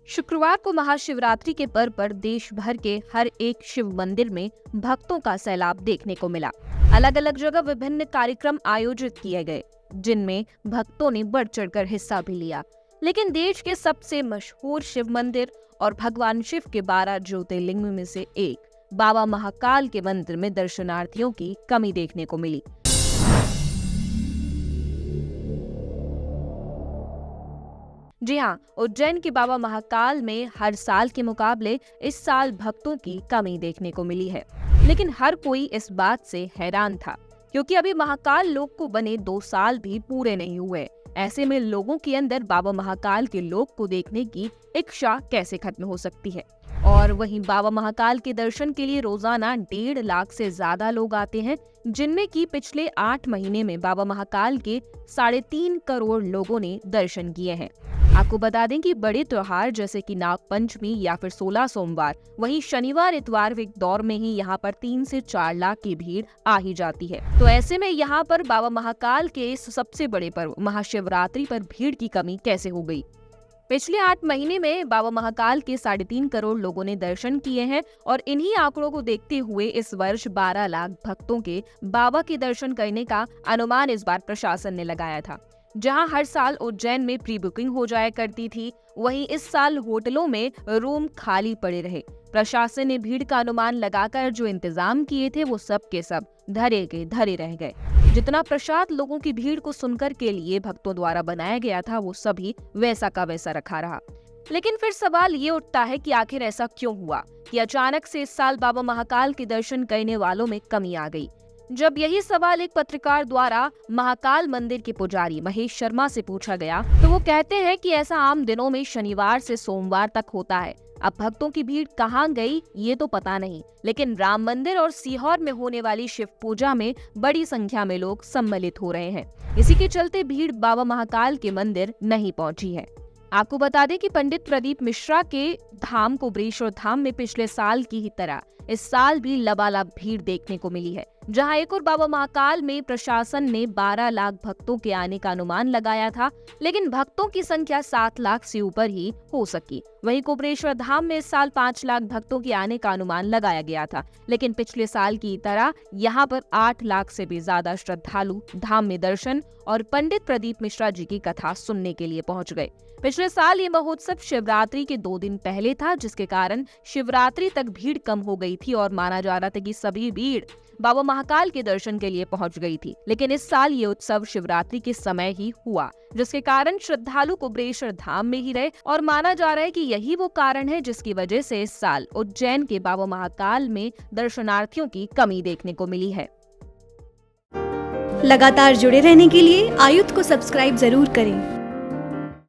शुक्रवार को महाशिवरात्रि के पर्व पर देश भर के हर एक शिव मंदिर में भक्तों का सैलाब देखने को मिला। अलग अलग जगह विभिन्न कार्यक्रम आयोजित किए गए, जिनमें भक्तों ने बढ़ चढ़कर हिस्सा भी लिया। लेकिन देश के सबसे मशहूर शिव मंदिर और भगवान शिव के 12 ज्योतिर्लिंग में से एक बाबा महाकाल के मंदिर में दर्शनार्थियों की कमी देखने को मिली। जी हाँ, उज्जैन के बाबा महाकाल में हर साल के मुकाबले इस साल भक्तों की कमी देखने को मिली है। लेकिन हर कोई इस बात से हैरान था, क्योंकि अभी महाकाल लोक को बने 2 साल भी पूरे नहीं हुए। ऐसे में लोगों के अंदर बाबा महाकाल के लोक को देखने की इच्छा कैसे खत्म हो सकती है। और वहीं बाबा महाकाल के दर्शन के लिए रोजाना 1.5 लाख से ज्यादा लोग आते हैं, जिनमें की पिछले 8 महीने में बाबा महाकाल के 3.5 करोड़ लोगों ने दर्शन किए हैं। आपको बता दें कि बड़े त्योहार जैसे कि नाग पंचमी या फिर 16 सोमवार, वहीं शनिवार इतवार के दौर में ही यहाँ पर 3 से 4 लाख की भीड़ आ ही जाती है। तो ऐसे में यहाँ पर बाबा महाकाल के इस सबसे बड़े पर्व महाशिवरात्रि पर भीड़ की कमी कैसे हो गई। पिछले 8 महीने में बाबा महाकाल के 3.5 करोड़ लोगों ने दर्शन किए हैं और इन्हीं आंकड़ों को देखते हुए इस वर्ष 12 लाख भक्तों के बाबा के दर्शन करने का अनुमान इस बार प्रशासन ने लगाया था। जहां हर साल उज्जैन में प्री बुकिंग हो जाया करती थी, वहीं इस साल होटलों में रूम खाली पड़े रहे। प्रशासन ने भीड़ का अनुमान लगाकर जो इंतजाम किए थे वो सब के सब धरे के धरे रह गए। जितना प्रसाद लोगों की भीड़ को सुनकर के लिए भक्तों द्वारा बनाया गया था, वो सभी वैसा का वैसा रखा रहा। लेकिन फिर सवाल ये उठता है कि आखिर ऐसा क्यों हुआ कि अचानक से इस साल बाबा महाकाल के दर्शन करने वालों में कमी आ गई। जब यही सवाल एक पत्रकार द्वारा महाकाल मंदिर के पुजारी महेश शर्मा से पूछा गया, तो वो कहते हैं कि ऐसा आम दिनों में शनिवार से सोमवार तक होता है। अब भक्तों की भीड़ कहाँ गई ये तो पता नहीं, लेकिन राम मंदिर और सीहोर में होने वाली शिव पूजा में बड़ी संख्या में लोग सम्मिलित हो रहे हैं। इसी के चलते भीड़ बाबा महाकाल के मंदिर नहीं पहुंची है। आपको बता दें कि पंडित प्रदीप मिश्रा के धाम कुबरेश्वर धाम में पिछले साल की ही तरह इस साल भी लबालब भीड़ देखने को मिली है। जहां एक और बाबा महाकाल में प्रशासन ने 12 लाख भक्तों के आने का अनुमान लगाया था, लेकिन भक्तों की संख्या 7 लाख से ऊपर ही हो सकी। वहीं कुबरेश्वर धाम में इस साल 5 लाख भक्तों के आने का अनुमान लगाया गया था, लेकिन पिछले साल की तरह यहाँ पर 8 लाख से भी ज्यादा श्रद्धालु धाम में दर्शन और पंडित प्रदीप मिश्रा जी की कथा सुनने के लिए पहुँच गए। पिछले साल ये महोत्सव शिवरात्रि के 2 दिन पहले था, जिसके कारण शिवरात्रि तक भीड़ कम हो गई थी और माना जा रहा था कि सभी भीड़ बाबा महाकाल के दर्शन के लिए पहुंच गई थी। लेकिन इस साल ये उत्सव शिवरात्रि के समय ही हुआ, जिसके कारण श्रद्धालु कुबरेश्वर धाम में ही रहे और माना जा रहा है कि यही वो कारण है जिसकी वजह से इस साल उज्जैन के बाबा महाकाल में दर्शनार्थियों की कमी देखने को मिली है। लगातार जुड़े रहने के लिए आयुक्त को सब्सक्राइब जरूर करें।